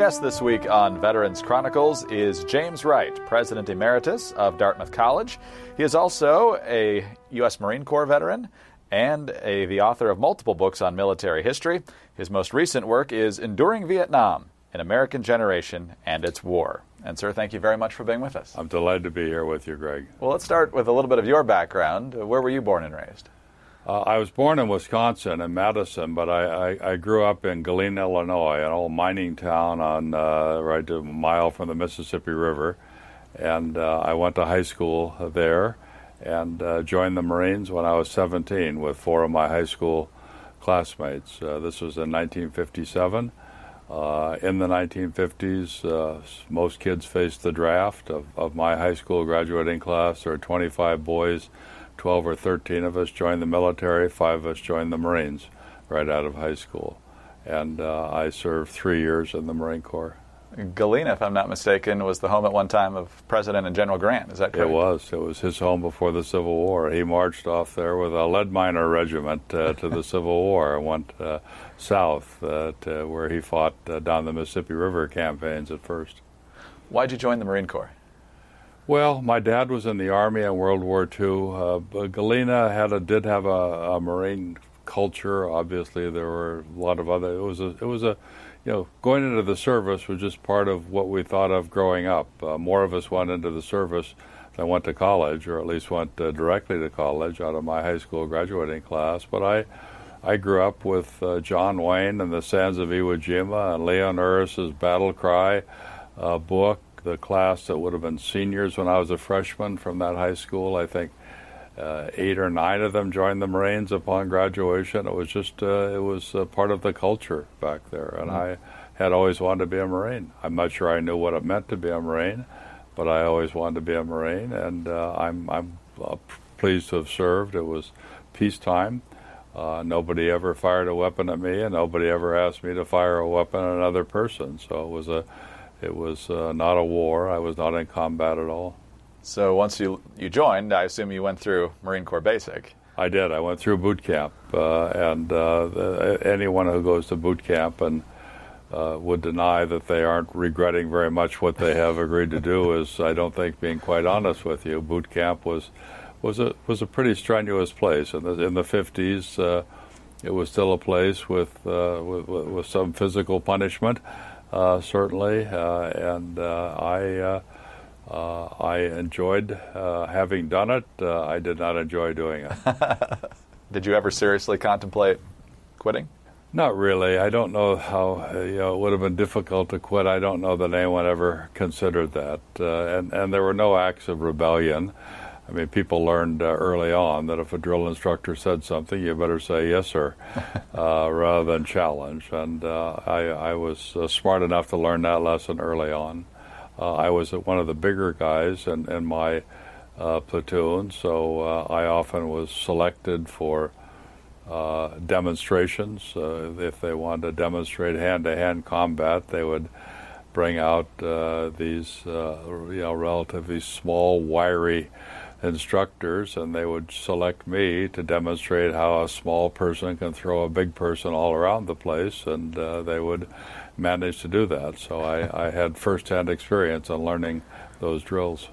guest this week on Veterans Chronicles is James Wright, President Emeritus of Dartmouth College. He is also a U.S. Marine Corps veteran and the author of multiple books on military history. His most recent work is Enduring Vietnam, An American Generation and Its War. And, sir, thank you very much for being with us. I'm delighted to be here with you, Greg. Well, let's start with a little bit of your background. Where were you born and raised? I was born in Wisconsin, in Madison, but I grew up in Galena, Illinois, an old mining town on right a mile from the Mississippi River. And I went to high school there and joined the Marines when I was 17 with 4 of my high school classmates. This was in 1957. In the 1950s, most kids faced the draft. Of my high school graduating class, there were 25 boys. 12 or 13 of us joined the military, 5 of us joined the Marines right out of high school. And I served 3 years in the Marine Corps. Galena, if I'm not mistaken, was the home at one time of President and General Grant. Is that correct? It was. It was his home before the Civil War. He marched off there with a lead miner regiment to the Civil War and went south to where he fought down the Mississippi River campaigns at first. Why'd you join the Marine Corps? Well, my dad was in the Army in World War II. But Galena did have a Marine culture. Obviously, there were a lot of other. It was a going into the service was just part of what we thought of growing up. More of us went into the service than went to college, or at least went directly to college out of my high school graduating class. But I grew up with John Wayne and the Sands of Iwo Jima and Leon Uris's Battle Cry book. The class that would have been seniors when I was a freshman from that high school, I think 8 or 9 of them joined the Marines upon graduation. It was just it was part of the culture back there, and I had always wanted to be a Marine. I'm not sure I knew what it meant to be a Marine, but I always wanted to be a Marine, and I'm pleased to have served. It was peacetime. Nobody ever fired a weapon at me, and nobody ever asked me to fire a weapon at another person. So it was not a war. I was not in combat at all. So once you joined, I assume you went through Marine Corps Basic. I did. I went through boot camp, and anyone who goes to boot camp and would deny that they aren't regretting very much what they have agreed to do is, I don't think, being quite honest with you. Boot camp was a pretty strenuous place. In the 50s, it was still a place with some physical punishment. Certainly, and I enjoyed having done it. I did not enjoy doing it. Did you ever seriously contemplate quitting? Not really. I don't know how it would have been difficult to quit. I don't know that anyone ever considered that, and there were no acts of rebellion. I mean, people learned early on that if a drill instructor said something, you better say yes, sir, rather than challenge. And I was smart enough to learn that lesson early on. I was one of the bigger guys in my platoon, so I often was selected for demonstrations. If they wanted to demonstrate hand-to-hand combat, they would bring out these relatively small, wiry instructors, and they would select me to demonstrate how a small person can throw a big person all around the place, and they would manage to do that. So I had first-hand experience on learning those drills.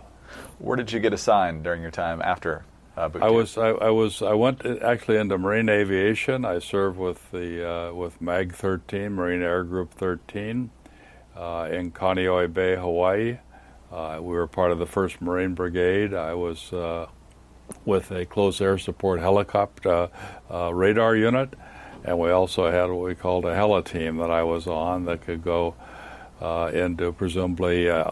Where did you get assigned during your time after boot camp? I went actually into Marine Aviation. I served with MAG 13, Marine Air Group 13, in Kaneohe Bay, Hawaii. We were part of the 1st Marine Brigade. I was with a close air support helicopter radar unit, and we also had what we called a heli team that I was on that could go into presumably at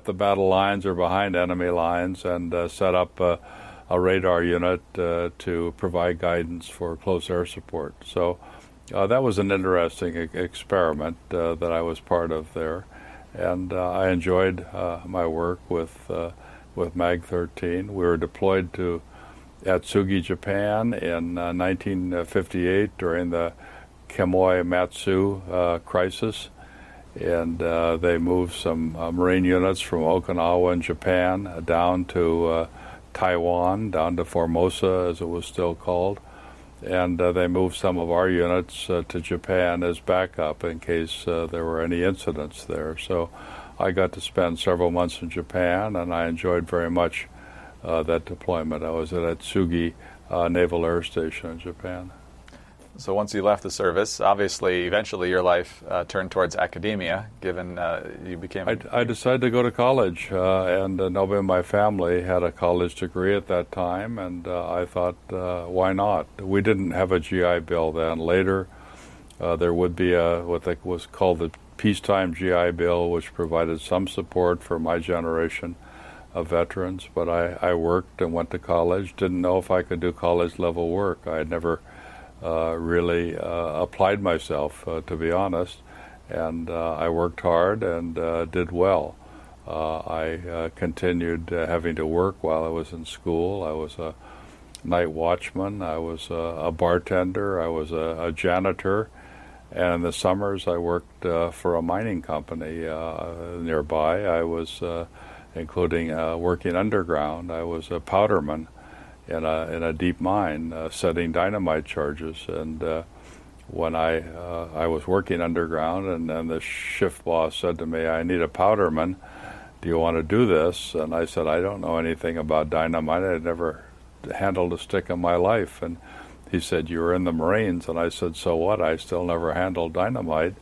the battle lines or behind enemy lines and set up a radar unit to provide guidance for close air support. So that was an interesting experiment that I was part of there. And I enjoyed my work with MAG 13. We were deployed to Atsugi, Japan in 1958 during the Quemoy Matsu crisis, and they moved some Marine units from Okinawa in Japan down to Taiwan, down to Formosa as it was still called, and they moved some of our units to Japan as backup in case there were any incidents there. So I got to spend several months in Japan, and I enjoyed very much that deployment. I was at Atsugi Naval Air Station in Japan. So once you left the service, obviously, eventually your life turned towards academia, given you became... I decided to go to college, and nobody in my family had a college degree at that time, and I thought, why not? We didn't have a GI Bill then. Later, there would be what was called the peacetime GI Bill, which provided some support for my generation of veterans, but I worked and went to college, didn't know if I could do college-level work. I had never really applied myself, to be honest, and I worked hard and did well. I continued having to work while I was in school. I was a night watchman, I was a bartender, I was a janitor, and in the summers I worked for a mining company nearby. I was including working underground. I was a powderman in a deep mine, setting dynamite charges. And when I was working underground, and then the shift boss said to me, "I need a powderman. Do you want to do this?" And I said, "I don't know anything about dynamite. I'd never handled a stick in my life." And he said, "You were in the Marines." And I said, "So what? I still never handled dynamite."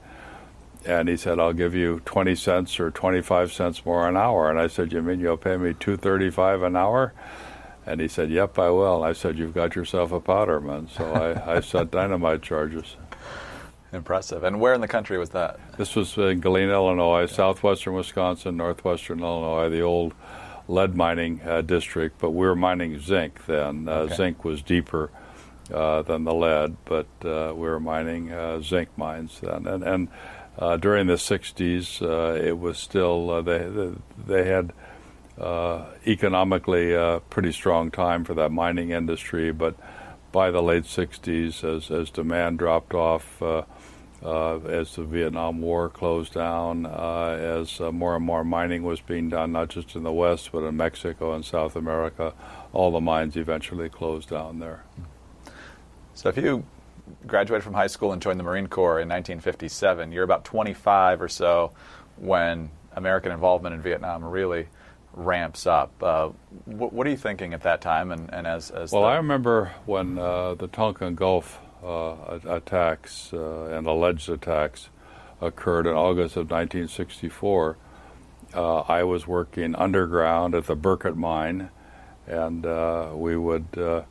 And he said, "I'll give you 20 cents or 25 cents more an hour." And I said, "You mean you'll pay me $2.35 an hour?" And he said, "Yep, I will." And I said, "You've got yourself a powderman." So I set dynamite charges. Impressive. And where in the country was that? This was in Galena, Illinois, southwestern Wisconsin, northwestern Illinois, the old lead mining district. But we were mining zinc then. Okay. Zinc was deeper than the lead, but we were mining zinc mines then. And during the 60s, it was still, they had economically a pretty strong time for that mining industry, but by the late 60s, as demand dropped off, as the Vietnam War closed down, as more and more mining was being done, not just in the West, but in Mexico and South America, all the mines eventually closed down there. So if you graduated from high school and joined the Marine Corps in 1957, you're about 25 or so when American involvement in Vietnam really ramps up. What are you thinking at that time? And as well, I remember when the Tonkin Gulf attacks and alleged attacks occurred in August of 1964. I was working underground at the Burkett mine, and we would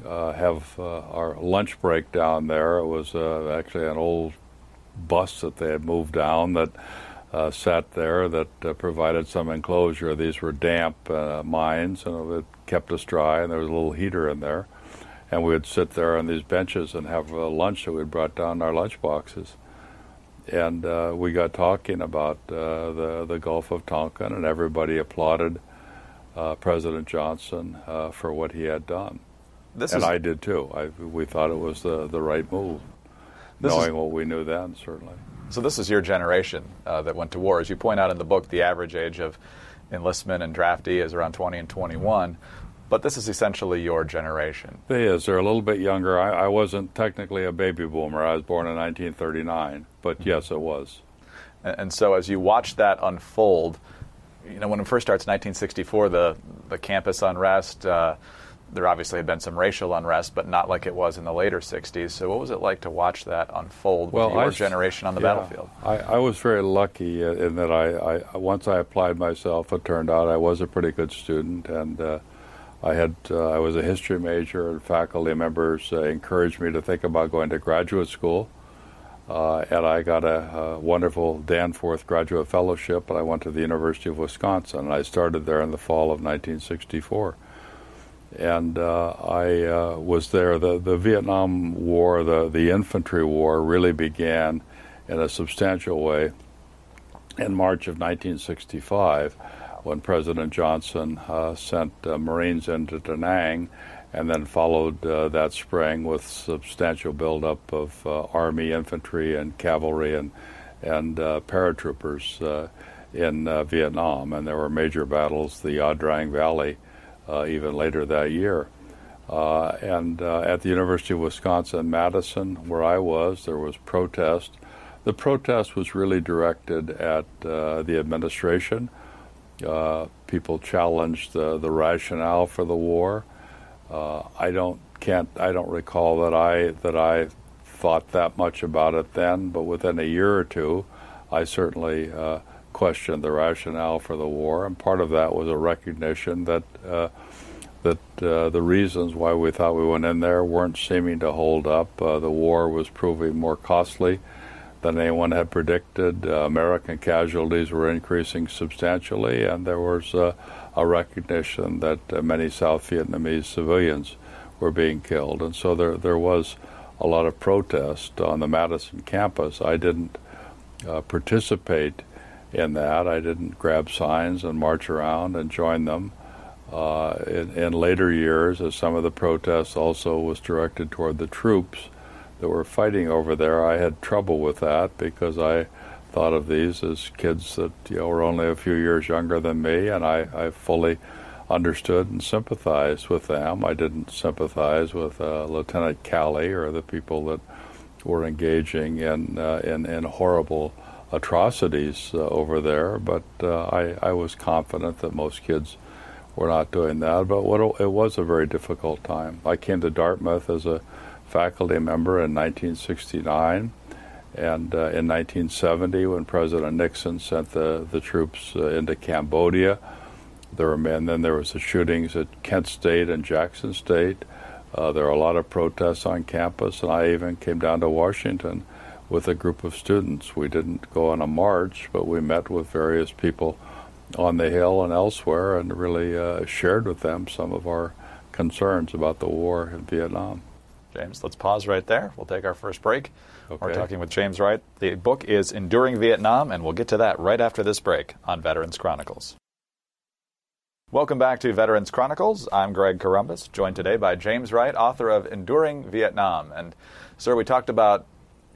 have our lunch break down there. It was actually an old bus that they had moved down that sat there that provided some enclosure. These were damp mines, and it kept us dry, and there was a little heater in there. And we would sit there on these benches and have lunch that we'd brought down in our lunch boxes. And we got talking about the Gulf of Tonkin, and everybody applauded President Johnson for what he had done. I did too. We thought it was the right move, knowing what we knew then, certainly. So this is your generation that went to war. As you point out in the book, the average age of enlistment and draftee is around 20 and 21. But this is essentially your generation. It is. They're a little bit younger. I wasn't technically a baby boomer. I was born in 1939. But yes, it was. And so as you watch that unfold, you know, when it first starts in 1964, the campus unrest, there obviously had been some racial unrest, but not like it was in the later 60s. So what was it like to watch that unfold with your generation on the battlefield? I was very lucky in that I once I applied myself, it turned out I was a pretty good student, and I was a history major, and faculty members encouraged me to think about going to graduate school. And I got a wonderful Danforth Graduate Fellowship, and I went to the University of Wisconsin, and I started there in the fall of 1964. And I was there. The Vietnam War, the infantry war, really began in a substantial way in March of 1965, when President Johnson sent Marines into Da Nang, and then followed that spring with substantial buildup of Army infantry and cavalry and paratroopers in Vietnam. And there were major battles, the Ia Drang Valley, even later that year. And at the University of Wisconsin-Madison, where I was, there was protest. The protest was really directed at the administration. People challenged the rationale for the war. I don't recall that I thought that much about it then, but within a year or two, I certainly questioned the rationale for the war, and part of that was a recognition that the reasons why we thought we went in there weren't seeming to hold up. The war was proving more costly than anyone had predicted. American casualties were increasing substantially, and there was a recognition that many South Vietnamese civilians were being killed. And so there was a lot of protest on the Madison campus. I didn't participate in that. I didn't grab signs and march around and join them. In later years, as some of the protests also was directed toward the troops that were fighting over there, I had trouble with that because I thought of these as kids that were only a few years younger than me, and I fully understood and sympathized with them. I didn't sympathize with Lieutenant Calley or the people that were engaging in horrible atrocities over there, but I was confident that most kids were not doing that. But it was a very difficult time. I came to Dartmouth as a faculty member in 1969, and in 1970, when President Nixon sent the troops into Cambodia, there were men. Then there was the shootings at Kent State and Jackson State. There were a lot of protests on campus, and I even came down to Washington with a group of students. We didn't go on a march, but we met with various people on the Hill and elsewhere and really shared with them some of our concerns about the war in Vietnam. James, let's pause right there. We'll take our first break. Okay. We're talking with James Wright. The book is Enduring Vietnam, and we'll get to that right after this break on Veterans Chronicles. Welcome back to Veterans Chronicles. I'm Greg Corombos, joined today by James Wright, author of Enduring Vietnam. And, sir, we talked about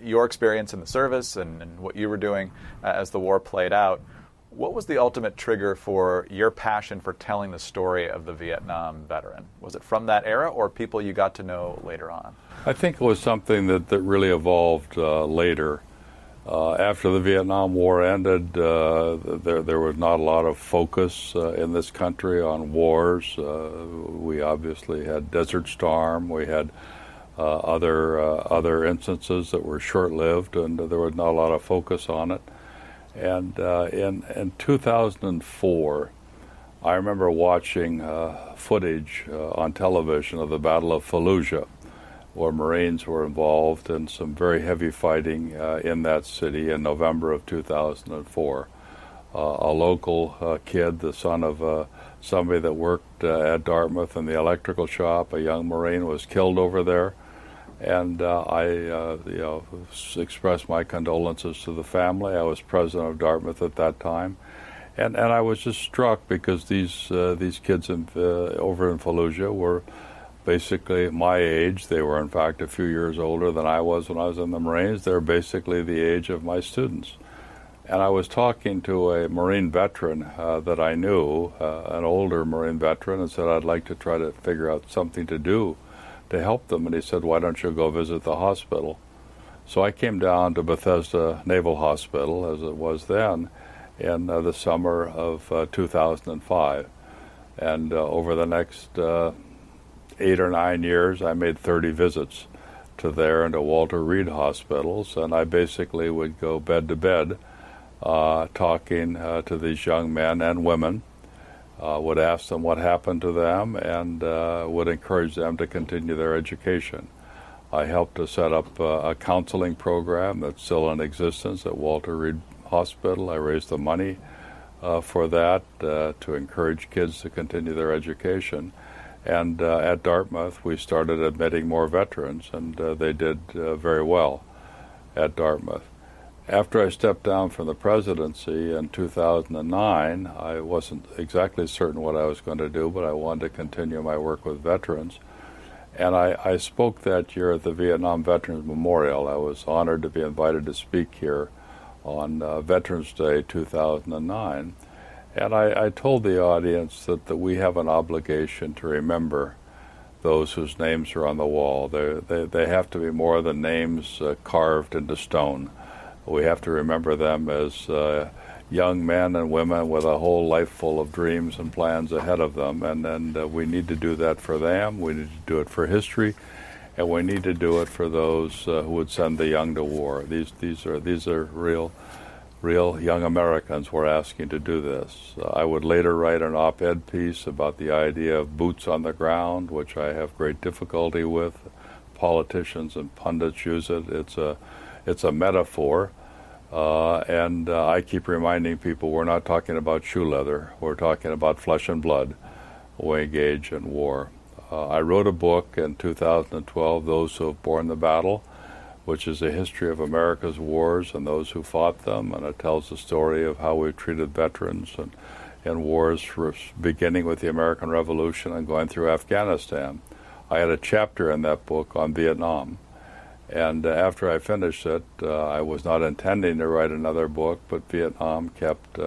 your experience in the service and what you were doing as the war played out. What was the ultimate trigger for your passion for telling the story of the Vietnam veteran? Was it from that era or people you got to know later on? I think it was something that really evolved later. After the Vietnam War ended, there was not a lot of focus in this country on wars. We obviously had Desert Storm. We had other instances that were short-lived, and there was not a lot of focus on it. And in 2004, I remember watching footage on television of the Battle of Fallujah, where Marines were involved in some very heavy fighting in that city in November of 2004. A local kid, the son of somebody that worked at Dartmouth in the electrical shop, a young Marine, was killed over there. And I expressed my condolences to the family. I was president of Dartmouth at that time. And I was just struck because these kids over in Fallujah were basically my age. They were, in fact, a few years older than I was when I was in the Marines. They were basically the age of my students. And I was talking to a Marine veteran that I knew, an older Marine veteran, and said, I'd like to try to figure out something to do to help them. And he said, why don't you go visit the hospital? So I came down to Bethesda Naval Hospital, as it was then, in the summer of 2005. And over the next 8 or 9 years, I made 30 visits to there and to Walter Reed hospitals, and I basically would go bed to bed talking to these young men and women, would ask them what happened to them, and would encourage them to continue their education. I helped to set up a counseling program that's still in existence at Walter Reed Hospital. I raised the money for that to encourage kids to continue their education. And at Dartmouth, we started admitting more veterans, and they did very well at Dartmouth. After I stepped down from the presidency in 2009, I wasn't exactly certain what I was going to do, but I wanted to continue my work with veterans. And I spoke that year at the Vietnam Veterans Memorial. I was honored to be invited to speak here on Veterans Day 2009. And I told the audience that we have an obligation to remember those whose names are on the wall. They have to be more than names carved into stone. We have to remember them as young men and women with a whole life full of dreams and plans ahead of them, and we need to do that for them. We need to do it for history, and we need to do it for those who would send the young to war. These are real young Americans we're asking to do this. I would later write an op-ed piece about the idea of boots on the ground, which I have great difficulty with. Politicians and pundits use it. It's a metaphor. And I keep reminding people we're not talking about shoe leather. We're talking about flesh and blood when we engage in war. I wrote a book in 2012, Those Who Have Borne the Battle, which is a history of America's wars and those who fought them, and it tells the story of how we've treated veterans and wars, beginning with the American Revolution and going through Afghanistan. I had a chapter in that book on Vietnam. And after I finished it, I was not intending to write another book, but Vietnam kept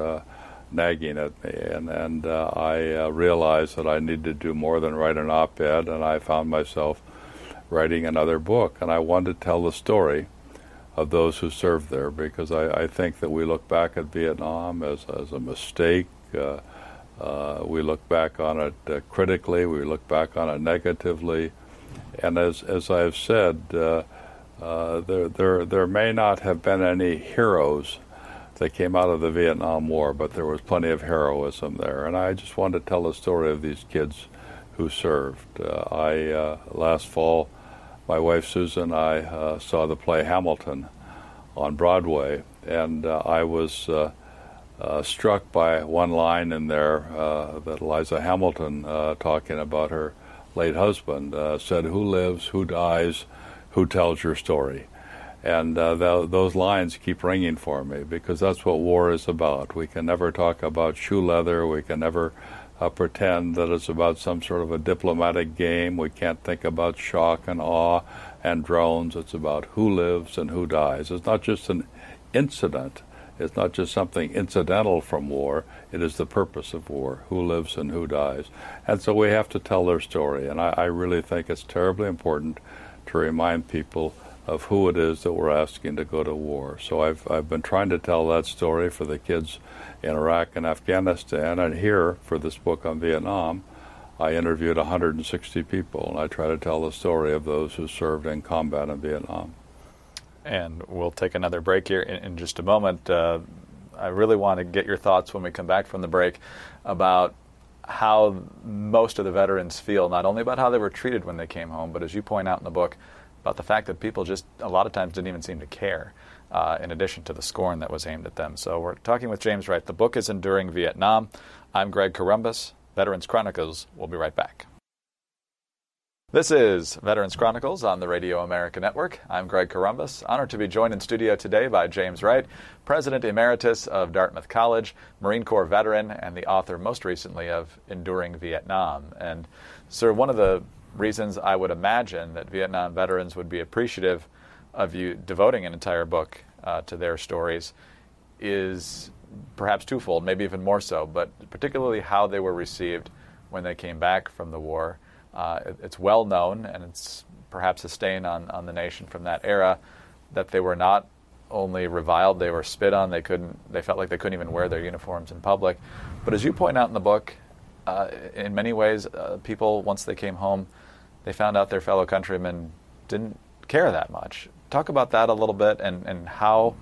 nagging at me. And I realized that I needed to do more than write an op-ed, and I found myself writing another book. And I wanted to tell the story of those who served there, because I think that we look back at Vietnam as a mistake. We look back on it critically. We look back on it negatively. And as I've said, there may not have been any heroes that came out of the Vietnam War, but there was plenty of heroism there. And I just wanted to tell the story of these kids who served. Last fall, my wife Susan and I saw the play Hamilton on Broadway, and I was struck by one line in there that Eliza Hamilton, talking about her late husband, said, "Who lives, who dies, who tells your story?" And those lines keep ringing for me, because that's what war is about. We can never talk about shoe leather. We can never pretend that it's about some sort of a diplomatic game. We can't think about shock and awe and drones. It's about who lives and who dies. It's not just an incident. It's not just something incidental from war. It is the purpose of war, who lives and who dies. And so we have to tell their story. And I really think it's terribly important to remind people of who it is that we're asking to go to war. So I've been trying to tell that story for the kids in Iraq and Afghanistan, and here, for this book on Vietnam, I interviewed 160 people, and I try to tell the story of those who served in combat in Vietnam. And we'll take another break here in just a moment. I really want to get your thoughts when we come back from the break about how most of the veterans feel, not only about how they were treated when they came home, but as you point out in the book, about the fact that people just a lot of times didn't even seem to care, in addition to the scorn that was aimed at them. So we're talking with James Wright. The book is Enduring Vietnam. I'm Greg Corombos, Veterans Chronicles. We'll be right back. This is Veterans Chronicles on the Radio America Network. I'm Greg Corombos, honored to be joined in studio today by James Wright, President Emeritus of Dartmouth College, Marine Corps veteran, and the author most recently of Enduring Vietnam. And, sir, one of the reasons I would imagine that Vietnam veterans would be appreciative of you devoting an entire book to their stories is perhaps twofold, maybe even more so, but particularly how they were received when they came back from the war. It's well known, and it's perhaps a stain on the nation from that era, that they were not only reviled, they were spit on. They felt like they couldn't even wear their uniforms in public. But as you point out in the book, in many ways, people, once they came home, they found out their fellow countrymen didn't care that much. Talk about that a little bit, and how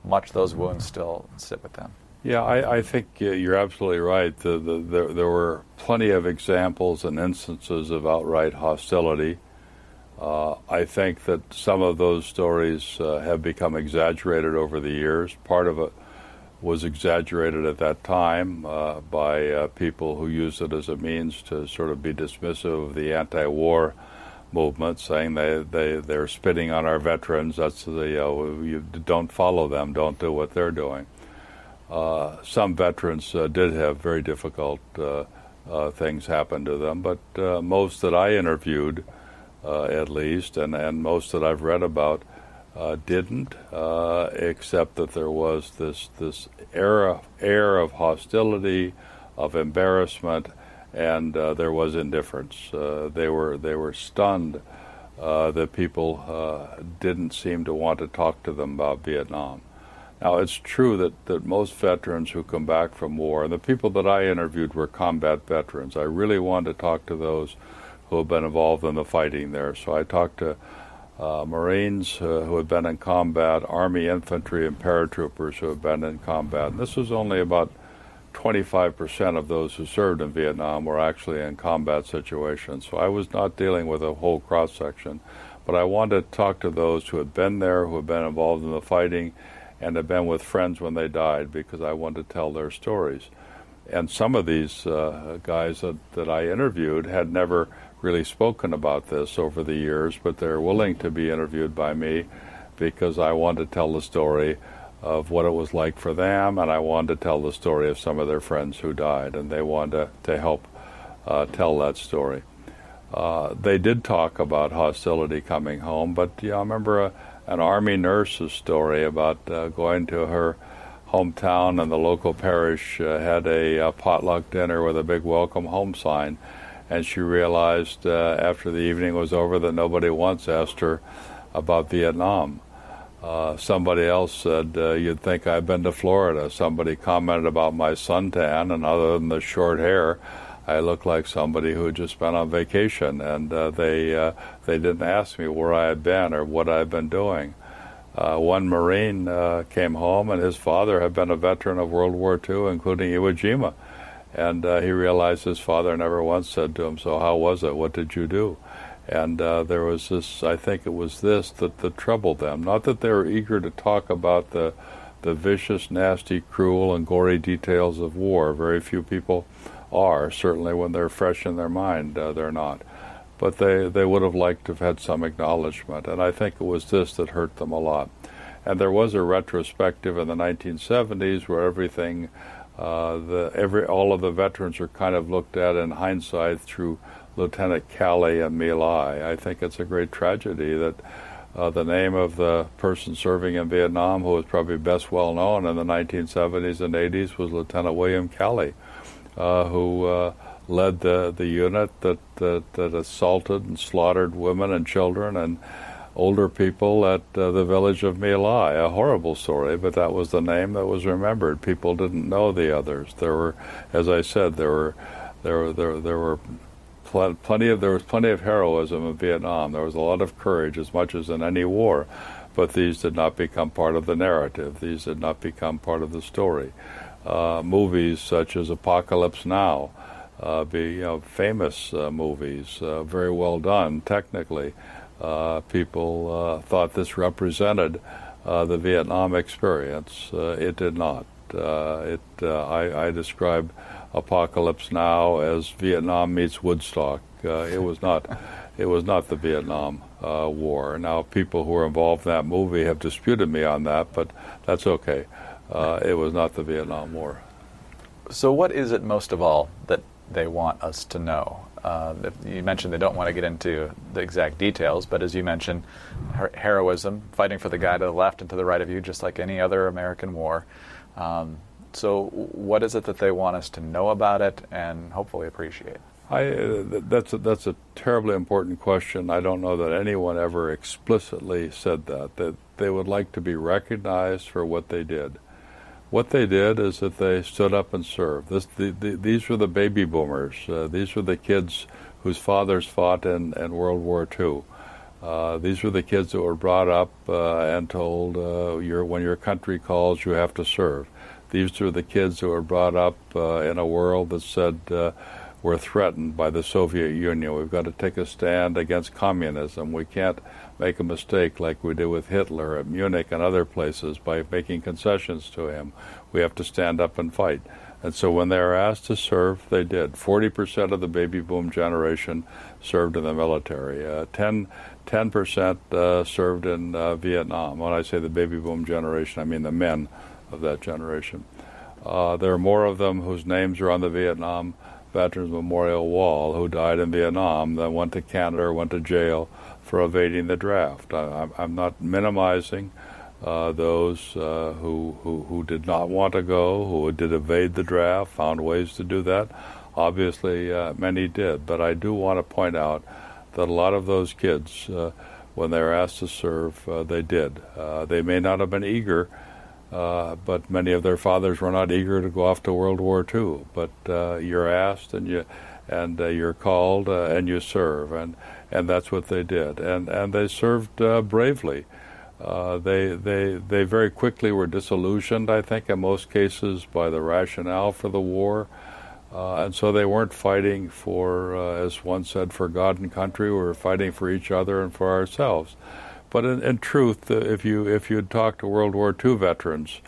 much those wounds still sit with them. Yeah, I think you're absolutely right. There were plenty of examples and instances of outright hostility. I think that some of those stories have become exaggerated over the years. Part of it was exaggerated at that time by people who used it as a means to sort of be dismissive of the anti-war movement, saying they're spitting on our veterans. That's you don't follow them, don't do what they're doing. Some veterans did have very difficult things happen to them, but most that I interviewed, at least, and most that I've read about, didn't, except that there was this air of hostility, of embarrassment, and there was indifference. They were stunned that people didn't seem to want to talk to them about Vietnam. Now, it's true that most veterans who come back from war, and the people that I interviewed were combat veterans. I really wanted to talk to those who have been involved in the fighting there. So I talked to Marines who had been in combat, Army infantry, and paratroopers who had been in combat. And this was only about 25% of those who served in Vietnam were actually in combat situations. So I was not dealing with a whole cross-section, but I wanted to talk to those who had been there, who had been involved in the fighting, and had been with friends when they died, because I wanted to tell their stories. And some of these guys that I interviewed had never really spoken about this over the years, but they're willing to be interviewed by me because I wanted to tell the story of what it was like for them, and I wanted to tell the story of some of their friends who died, and they wanted to help tell that story. They did talk about hostility coming home, but I remember an Army nurse's story about going to her hometown, and the local parish had a potluck dinner with a big welcome home sign, and she realized after the evening was over that nobody once asked her about Vietnam. Somebody else said, you'd think I've been to Florida. Somebody commented about my suntan, and other than the short hair, I look like somebody who had just been on vacation, and they didn't ask me where I had been or what I'd been doing. One Marine came home, and his father had been a veteran of World War II, including Iwo Jima, and he realized his father never once said to him, so how was it? What did you do? And there was this, I think it was this that troubled them. Not that they were eager to talk about the vicious, nasty, cruel, and gory details of war. Very few people are. Certainly when they're fresh in their mind, they're not. But they would have liked to have had some acknowledgement. And I think it was this that hurt them a lot. And there was a retrospective in the 1970s where everything, all of the veterans are kind of looked at in hindsight through Lieutenant Calley and My Lai. I think it's a great tragedy that the name of the person serving in Vietnam, who was probably best well known in the 1970s and 80s, was Lieutenant William Calley, who led the unit that assaulted and slaughtered women and children and older people at the village of My Lai. A horrible story, but that was the name that was remembered. People didn't know the others. There were, as I said, there was plenty of heroism in Vietnam. There was a lot of courage, as much as in any war, but these did not become part of the narrative. These did not become part of the story. Movies such as Apocalypse Now, famous movies, very well done technically. People thought this represented the Vietnam experience. It did not. I describe Apocalypse Now as Vietnam meets Woodstock. It was not the Vietnam War. Now, people who were involved in that movie have disputed me on that, but that's okay. It was not the Vietnam War. So what is it most of all that they want us to know? You mentioned they don't want to get into the exact details, but as you mentioned, heroism, fighting for the guy to the left and to the right of you, just like any other American war. So what is it that they want us to know about it and hopefully appreciate? That's a terribly important question. I don't know that anyone ever explicitly said that they would like to be recognized for what they did. What they did is that they stood up and served. These were the baby boomers. These were the kids whose fathers fought in World War II. These were the kids that were brought up and told, when your country calls, you have to serve. These were the kids that were brought up in a world that said we're threatened by the Soviet Union. We've got to take a stand against communism. We can't make a mistake like we did with Hitler at Munich and other places by making concessions to him. We have to stand up and fight. And so when they were asked to serve, they did. 40% of the baby boom generation served in the military. 10% served in Vietnam. When I say the baby boom generation, I mean the men of that generation. There are more of them whose names are on the Vietnam Veterans Memorial Wall who died in Vietnam than went to Canada or went to jail for evading the draft. I'm not minimizing those who did not want to go, who did evade the draft, found ways to do that. Obviously, many did. But I do want to point out that a lot of those kids, when they were asked to serve, they did. They may not have been eager, but many of their fathers were not eager to go off to World War II. But you're asked, and you're called, and you serve, and that's what they did. And they served bravely. They very quickly were disillusioned, I think, in most cases, by the rationale for the war. And so they weren't fighting for, as one said, for God and country. We were fighting for each other and for ourselves. But in truth, if you'd talked to World War II veterans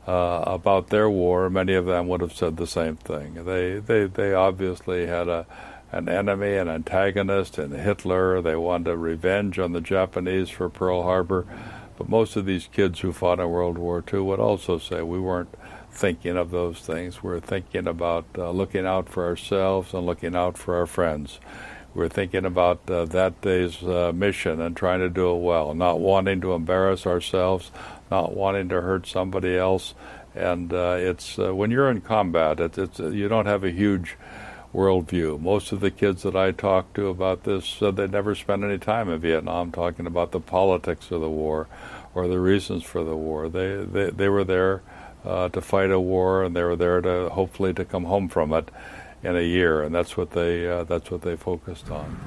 about their war, many of them would have said the same thing. They obviously had an enemy, an antagonist in Hitler. They wanted revenge on the Japanese for Pearl Harbor. But most of these kids who fought in World War II would also say we weren't thinking of those things. We're thinking about looking out for ourselves and looking out for our friends. We're thinking about that day's mission and trying to do it well, not wanting to embarrass ourselves, not wanting to hurt somebody else. And it's when you're in combat, you don't have a huge worldview. Most of the kids that I talked to about this said they never spent any time in Vietnam talking about the politics of the war or the reasons for the war. They were there to fight a war, and they were there to hopefully to come home from it in a year, and that's what they focused on.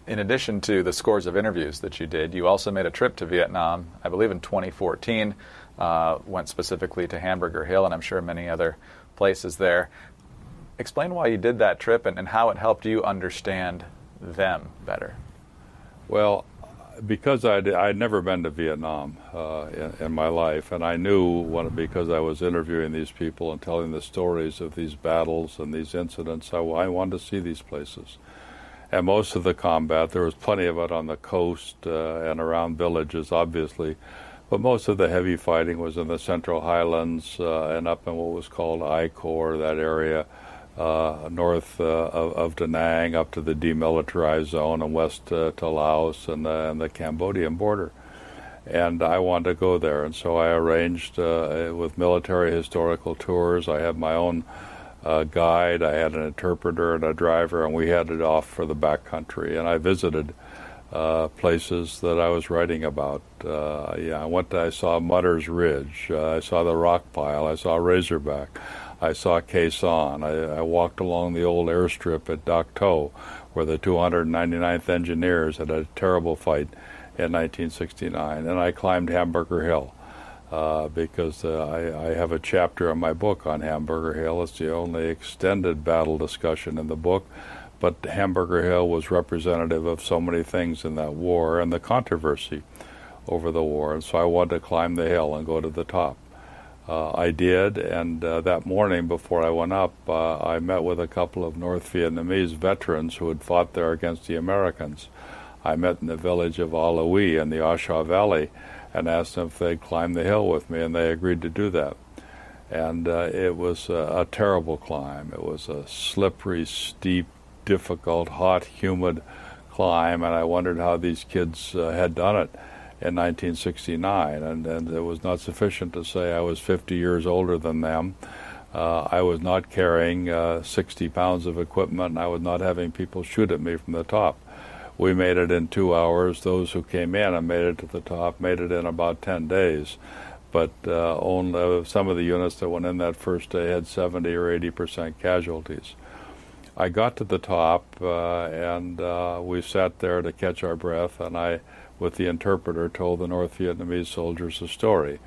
In addition to the scores of interviews that you did, you also made a trip to Vietnam, I believe in 2014, went specifically to Hamburger Hill, and I'm sure many other places there. Explain why you did that trip and how it helped you understand them better. Well, because I'd never been to Vietnam in my life, and I knew because I was interviewing these people and telling the stories of these battles and these incidents, I wanted to see these places. And most of the combat, there was plenty of it on the coast and around villages, obviously, but most of the heavy fighting was in the Central Highlands and up in what was called I Corps, that area, north of Da Nang up to the demilitarized zone and west to Laos and the Cambodian border. And I wanted to go there, and so I arranged with military historical tours. I had my own guide, I had an interpreter and a driver, and we headed off for the backcountry. And I visited places that I was writing about. I saw Mutter's Ridge, I saw the Rock Pile, I saw Razorback, I saw Khe Sanh. I walked along the old airstrip at Dak To, where the 299th Engineers had a terrible fight in 1969, and I climbed Hamburger Hill because I have a chapter in my book on Hamburger Hill. It's the only extended battle discussion in the book, but Hamburger Hill was representative of so many things in that war and the controversy over the war, and so I wanted to climb the hill and go to the top. I did, and that morning before I went up, I met with a couple of North Vietnamese veterans who had fought there against the Americans. I met in the village of A Louis in the A Sha Valley and asked them if they'd climb the hill with me, and they agreed to do that. And it was a terrible climb. It was a slippery, steep, difficult, hot, humid climb, and I wondered how these kids had done it in 1969, and it was not sufficient to say I was 50 years older than them. I was not carrying 60 pounds of equipment, and I was not having people shoot at me from the top. We made it in 2 hours. Those who came in and made it to the top made it in about 10 days. But only some of the units that went in that first day had 70 or 80% casualties. I got to the top, and we sat there to catch our breath, and I, with the interpreter, told the North Vietnamese soldiers a story.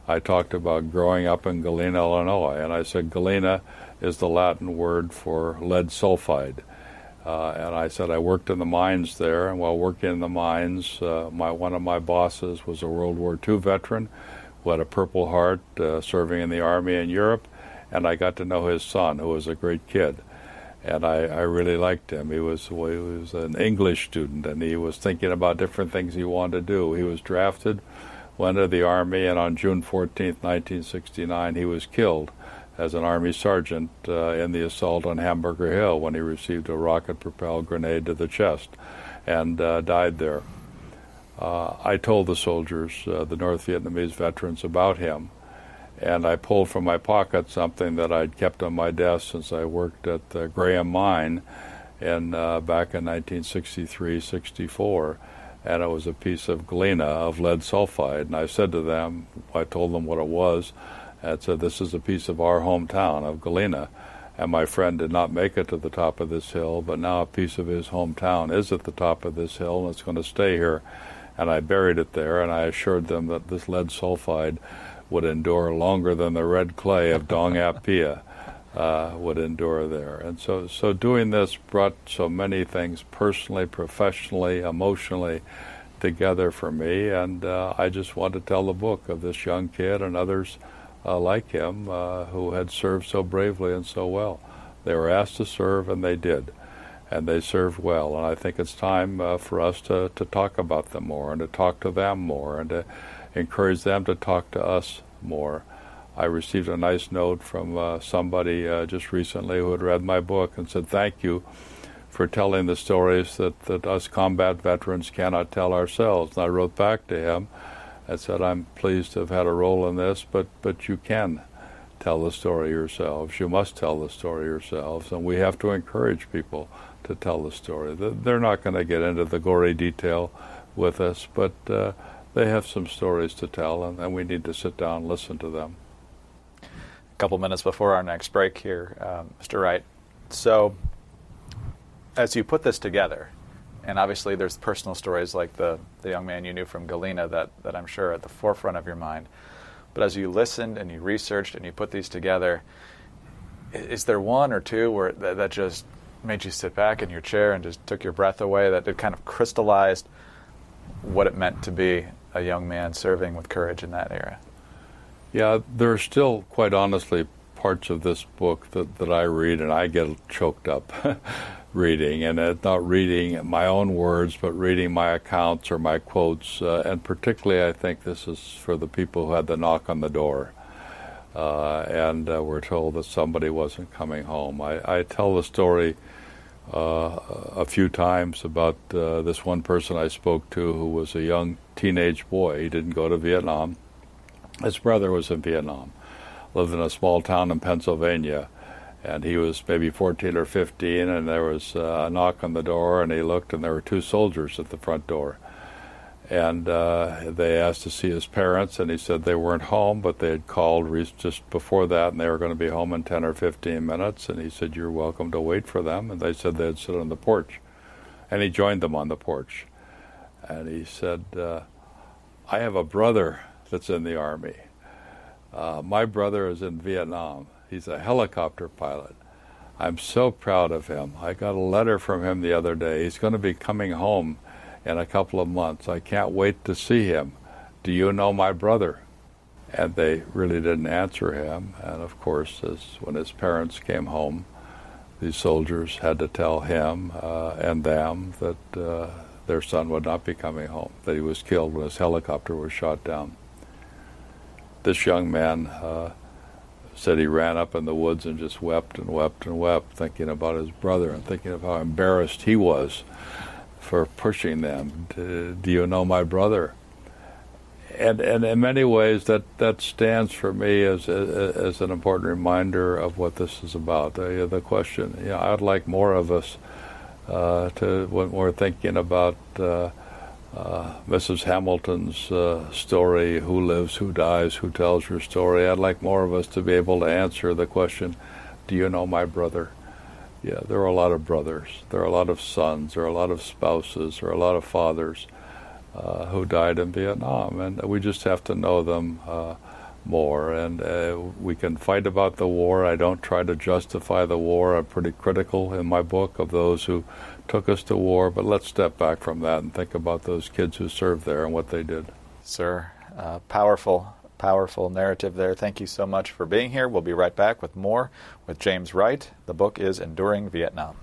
I talked about growing up in Galena, Illinois, and I said Galena is the Latin word for lead sulfide. And I said I worked in the mines there, and while working in the mines, one of my bosses was a World War II veteran who had a Purple Heart serving in the Army in Europe, and I got to know his son, who was a great kid. And I really liked him. He was an English student, and he was thinking about different things he wanted to do. He was drafted, went to the Army, and on June 14th, 1969, he was killed as an Army sergeant in the assault on Hamburger Hill when he received a rocket-propelled grenade to the chest and died there. I told the soldiers, the North Vietnamese veterans, about him. And I pulled from my pocket something that I'd kept on my desk since I worked at the Graham Mine back in 1963-64. And it was a piece of galena, of lead sulfide. And I said to them, I told them what it was, and said, this is a piece of our hometown, of Galena. And my friend did not make it to the top of this hill, but now a piece of his hometown is at the top of this hill, and it's going to stay here. And I buried it there, and I assured them that this lead sulfide would endure longer than the red clay of Dong Ap Pia would endure there. And so doing this brought so many things personally, professionally, emotionally together for me, and I just wanted to tell the book of this young kid and others like him who had served so bravely and so well. They were asked to serve, and they did, and they served well. And I think it's time for us to talk about them more, and to talk to them more, and to encourage them to talk to us more. I received a nice note from somebody just recently who had read my book and said, thank you for telling the stories that us combat veterans cannot tell ourselves. And I wrote back to him and said, I'm pleased to have had a role in this, but you can tell the story yourselves. You must tell the story yourselves, and we have to encourage people to tell the story. They're not going to get into the gory detail with us, but they have some stories to tell, and we need to sit down and listen to them. A couple minutes before our next break here, Mr. Wright. So, as you put this together, and obviously there's personal stories like the young man you knew from Galena that I'm sure are at the forefront of your mind, but as you listened and you researched and you put these together, is there one or two where that just made you sit back in your chair and just took your breath away, that it kind of crystallized what it meant to be a young man serving with courage in that era? Yeah, there are still, quite honestly, parts of this book that I read and I get choked up reading, and it's not reading my own words, but reading my accounts or my quotes, and particularly I think this is for the people who had the knock on the door and were told that somebody wasn't coming home. I tell the story a few times about this one person I spoke to who was a young teenage boy. He didn't go to Vietnam. His brother was in Vietnam, lived in a small town in Pennsylvania, and he was maybe 14 or 15, and there was a knock on the door, and he looked, and there were two soldiers at the front door. And they asked to see his parents, and he said they weren't home, but they had called just before that, and they were going to be home in 10 or 15 minutes. And he said, you're welcome to wait for them. And they said they'd sit on the porch. And he joined them on the porch. And he said, I have a brother that's in the Army. My brother is in Vietnam. He's a helicopter pilot. I'm so proud of him. I got a letter from him the other day. He's going to be coming home in a couple of months. I can't wait to see him. Do you know my brother? And they really didn't answer him. And of course, when his parents came home, these soldiers had to tell him and them that their son would not be coming home, that he was killed when his helicopter was shot down. This young man said he ran up in the woods and just wept and wept and wept, thinking about his brother and thinking of how embarrassed he was for pushing them. Do you know my brother? And in many ways, that stands for me as an important reminder of what this is about. The question, I'd like more of us when we're thinking about Mrs. Hamilton's story, who lives, who dies, who tells your story. I'd like more of us to be able to answer the question, do you know my brother? Yeah, there are a lot of brothers, there are a lot of sons, there are a lot of spouses, there are a lot of fathers who died in Vietnam, and we just have to know them more. And we can fight about the war. I don't try to justify the war. I'm pretty critical in my book of those who took us to war, but let's step back from that and think about those kids who served there and what they did. Sir, powerful narrative there. Thank you so much for being here. We'll be right back with more with James Wright. The book is Enduring Vietnam.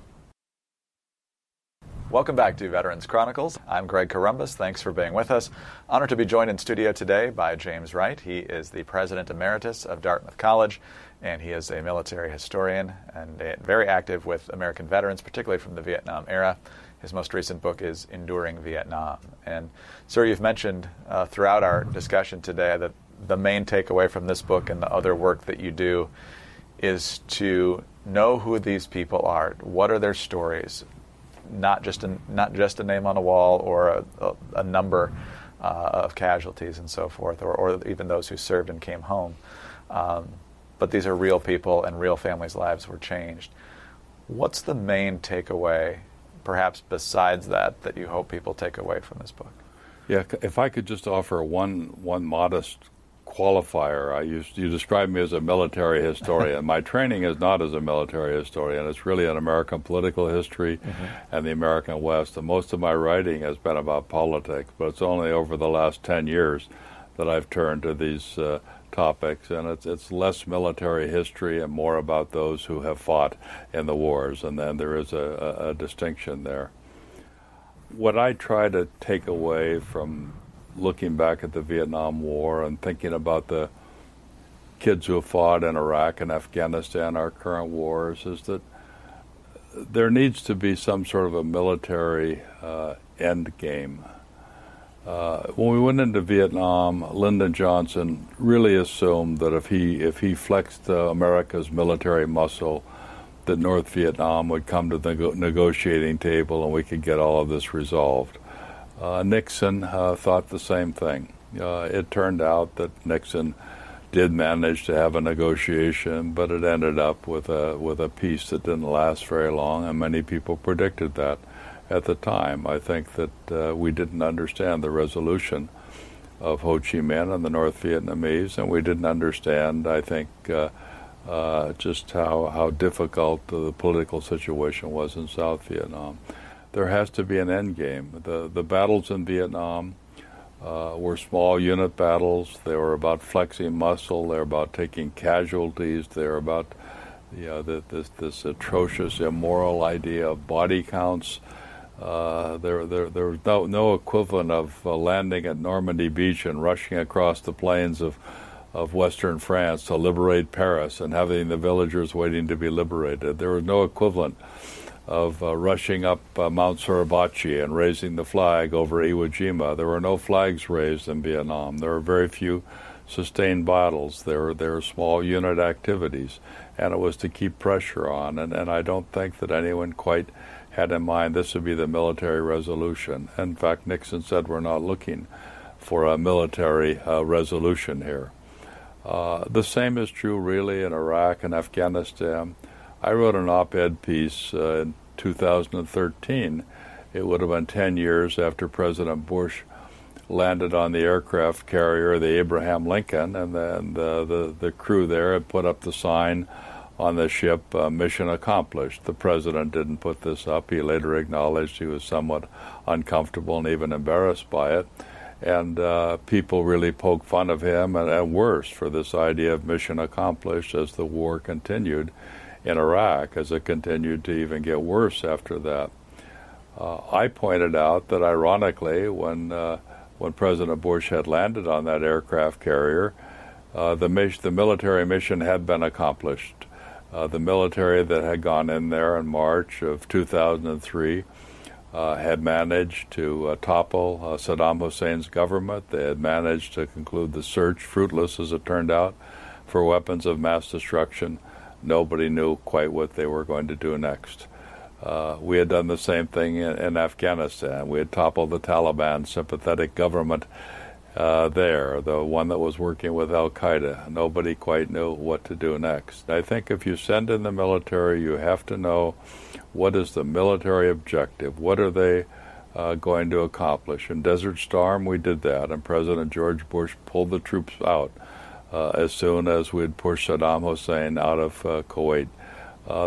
Welcome back to Veterans Chronicles. I'm Greg Corumbus. Thanks for being with us. Honored to be joined in studio today by James Wright. He is the President Emeritus of Dartmouth College, and he is a military historian and very active with American veterans, particularly from the Vietnam era. His most recent book is Enduring Vietnam. And, sir, you've mentioned throughout our discussion today that the main takeaway from this book and the other work that you do is to know who these people are. What are their stories? Not just a name on a wall or a number of casualties and so forth, or even those who served and came home. But these are real people, and real families' lives were changed. What's the main takeaway, perhaps besides that you hope people take away from this book? Yeah, if I could just offer one modest qualifier. You described me as a military historian. My training is not as a military historian. It's really in American political history and the American West. And most of my writing has been about politics, but it's only over the last 10 years that I've turned to these topics. And it's less military history and more about those who have fought in the wars. And then there is a distinction there. What I try to take away from looking back at the Vietnam War and thinking about the kids who have fought in Iraq and Afghanistan, our current wars, is that there needs to be some sort of a military end game. When we went into Vietnam, Lyndon Johnson really assumed that if he flexed America's military muscle, that North Vietnam would come to the negotiating table and we could get all of this resolved. Nixon thought the same thing. It turned out that Nixon did manage to have a negotiation, but it ended up with a peace that didn't last very long, and many people predicted that at the time. I think that we didn't understand the resolution of Ho Chi Minh and the North Vietnamese, and we didn't understand, I think, just how difficult the political situation was in South Vietnam. There has to be an end game. The battles in Vietnam were small unit battles. They were about flexing muscle. They were about taking casualties. They were about this atrocious, immoral idea of body counts. There was no equivalent of landing at Normandy Beach and rushing across the plains of western France to liberate Paris and having the villagers waiting to be liberated. There was no equivalent of rushing up Mount Suribachi and raising the flag over Iwo Jima. There were no flags raised in Vietnam. There were very few sustained battles. There were small unit activities, and it was to keep pressure on. And I don't think that anyone quite had in mind this would be the military resolution. In fact, Nixon said we're not looking for a military resolution here. The same is true really in Iraq and Afghanistan. I wrote an op-ed piece in 2013. It would have been 10 years after President Bush landed on the aircraft carrier, the Abraham Lincoln, and then the crew there had put up the sign on the ship, mission accomplished. The president didn't put this up. He later acknowledged he was somewhat uncomfortable and even embarrassed by it. And people really poked fun of him, and worse, for this idea of mission accomplished as the war continued in Iraq, as it continued to even get worse after that. I pointed out that, ironically, when President Bush had landed on that aircraft carrier, the military mission had been accomplished. The military that had gone in there in March of 2003 had managed to topple Saddam Hussein's government. They had managed to conclude the search, fruitless as it turned out, for weapons of mass destruction. Nobody knew quite what they were going to do next. We had done the same thing in Afghanistan. We had toppled the Taliban sympathetic government there, the one that was working with al-Qaeda. Nobody quite knew what to do next. I think if you send in the military, you have to know what is the military objective. What are they going to accomplish? In Desert Storm, we did that, and President George Bush pulled the troops out as soon as we'd pushed Saddam Hussein out of Kuwait.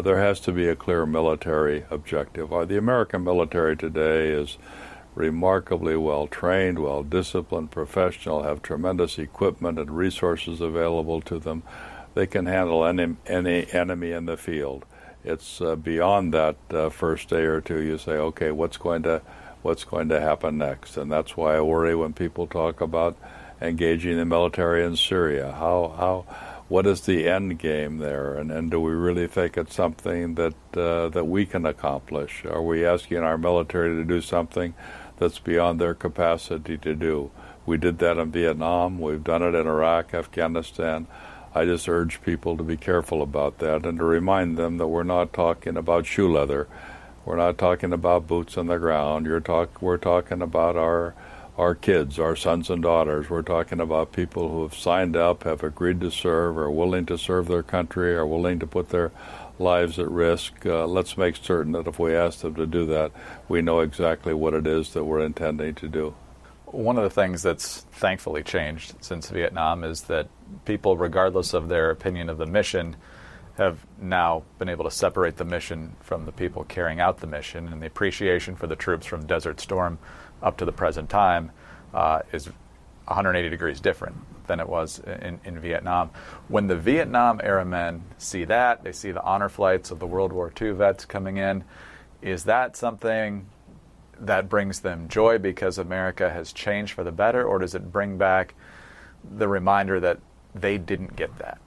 There has to be a clear military objective. The American military today is remarkably well-trained, well-disciplined, professional, have tremendous equipment and resources available to them. They can handle any enemy in the field. it's beyond that first day or two. You say, okay, what's going to happen next? And that's why I worry when people talk about engaging the military in Syria. What is the end game there? And do we really think it's something that we can accomplish? Are we asking our military to do something that's beyond their capacity to do? We did that in Vietnam. We've done it in Iraq, Afghanistan. I just urge people to be careful about that and to remind them that we're not talking about shoe leather. We're not talking about boots on the ground. We're talking about our kids, our sons and daughters. We're talking about people who have signed up, have agreed to serve, are willing to serve their country, are willing to put their lives at risk. Let's make certain that if we ask them to do that, we know exactly what it is that we're intending to do. One of the things that's thankfully changed since Vietnam is that people, regardless of their opinion of the mission, have now been able to separate the mission from the people carrying out the mission, and the appreciation for the troops from Desert Storm up to the present time is 180 degrees different than it was in Vietnam. When the Vietnam-era men see that, they see the honor flights of the World War II vets coming in, is that something that brings them joy because America has changed for the better, or does it bring back the reminder that they didn't get that?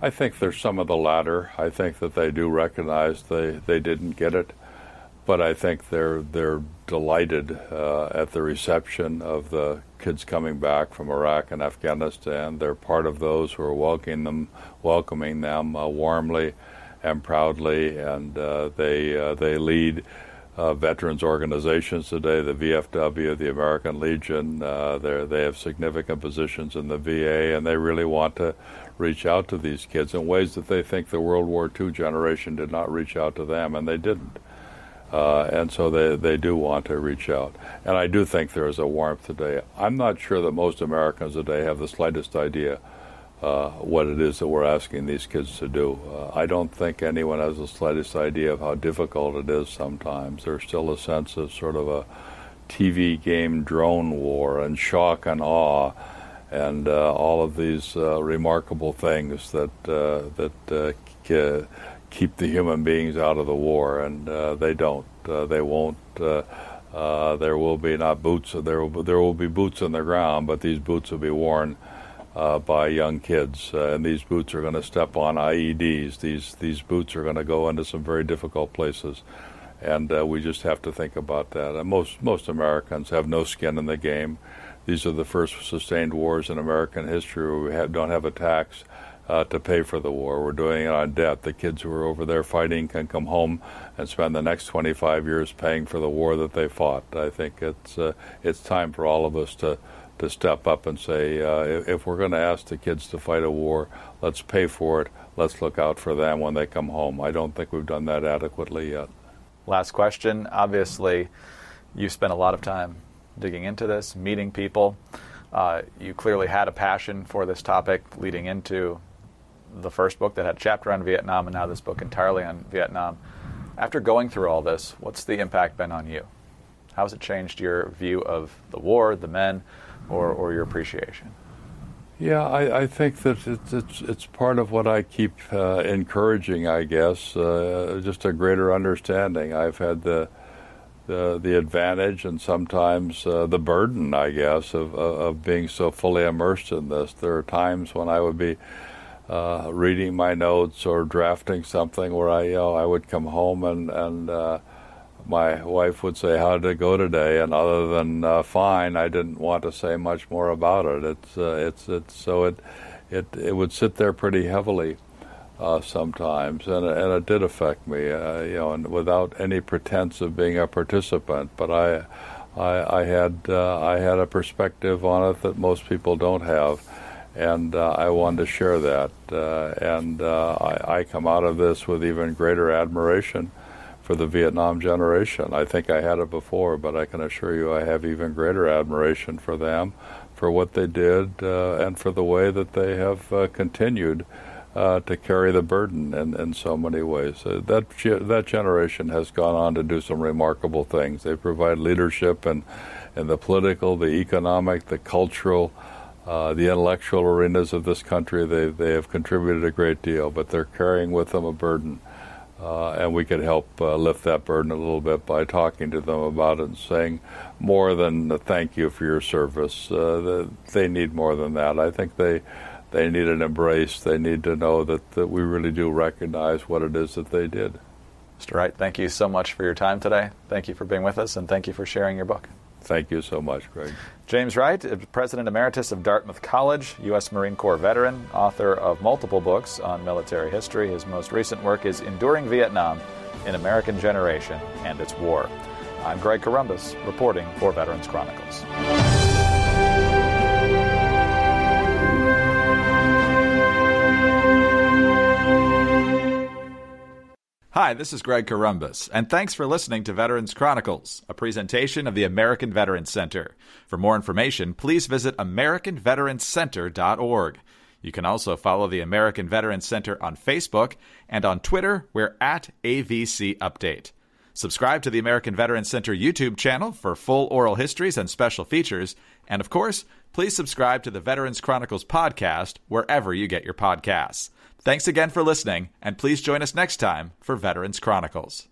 I think there's some of the latter. I think that they do recognize they didn't get it, but I think they're delighted at the reception of the kids coming back from Iraq and Afghanistan. They're part of those who are welcoming them warmly and proudly, and they lead veterans organizations today, the VFW, the American Legion. They have significant positions in the VA, and they really want to reach out to these kids in ways that they think the World War II generation did not reach out to them, and they didn't. And so they do want to reach out. And I do think there is a warmth today. I'm not sure that most Americans today have the slightest idea what it is that we're asking these kids to do. I don't think anyone has the slightest idea of how difficult it is sometimes. There's still a sense of sort of a TV game drone war and shock and awe and all of these remarkable things that keep the human beings out of the war, and they don't. They won't. There will be not boots. There will be boots on the ground, but these boots will be worn by young kids, and these boots are going to step on IEDs. These boots are going to go into some very difficult places, and we just have to think about that. And most Americans have no skin in the game. These are the first sustained wars in American history where we don't have a tax to pay for the war. We're doing it on debt. The kids who are over there fighting can come home and spend the next 25 years paying for the war that they fought. I think it's time for all of us to step up and say, if we're going to ask the kids to fight a war, let's pay for it. Let's look out for them when they come home. I don't think we've done that adequately yet. Last question. Obviously, you spent a lot of time digging into this, meeting people. You clearly had a passion for this topic leading into the first book that had a chapter on Vietnam, and now this book entirely on Vietnam. After going through all this, what's the impact been on you? How has it changed your view of the war, the men, or your appreciation? Yeah, I think that it's part of what I keep encouraging, I guess, just a greater understanding. I've had the advantage and sometimes the burden, I guess, of being so fully immersed in this. There are times when I would be reading my notes or drafting something where I would come home and my wife would say, "How did it go today?" And other than fine, I didn't want to say much more about it. It would sit there pretty heavily sometimes, and it did affect me, and without any pretense of being a participant. But I had a perspective on it that most people don't have, and I wanted to share that. I come out of this with even greater admiration for the Vietnam generation. I think I had it before, but I can assure you I have even greater admiration for them, for what they did, and for the way that they have continued to carry the burden in so many ways. That generation has gone on to do some remarkable things. They provide leadership in the political, the economic, the cultural, the intellectual arenas of this country. They have contributed a great deal, but they're carrying with them a burden and we could help lift that burden a little bit by talking to them about it and saying more than thank you for your service. They need more than that. I think they need an embrace. They need to know that we really do recognize what it is that they did. Mr. Wright, thank you so much for your time today. Thank you for being with us, and thank you for sharing your book. Thank you so much, Greg. James Wright, President Emeritus of Dartmouth College, U.S. Marine Corps veteran, author of multiple books on military history. His most recent work is Enduring Vietnam, An American Generation and Its War. I'm Greg Corombos, reporting for Veterans Chronicles. Hi, this is Greg Corombos, and thanks for listening to Veterans Chronicles, a presentation of the American Veterans Center. For more information, please visit AmericanVeteransCenter.org. You can also follow the American Veterans Center on Facebook, and on Twitter, we're at AVC Update. Subscribe to the American Veterans Center YouTube channel for full oral histories and special features, and of course, please subscribe to the Veterans Chronicles podcast wherever you get your podcasts. Thanks again for listening, and please join us next time for Veterans Chronicles.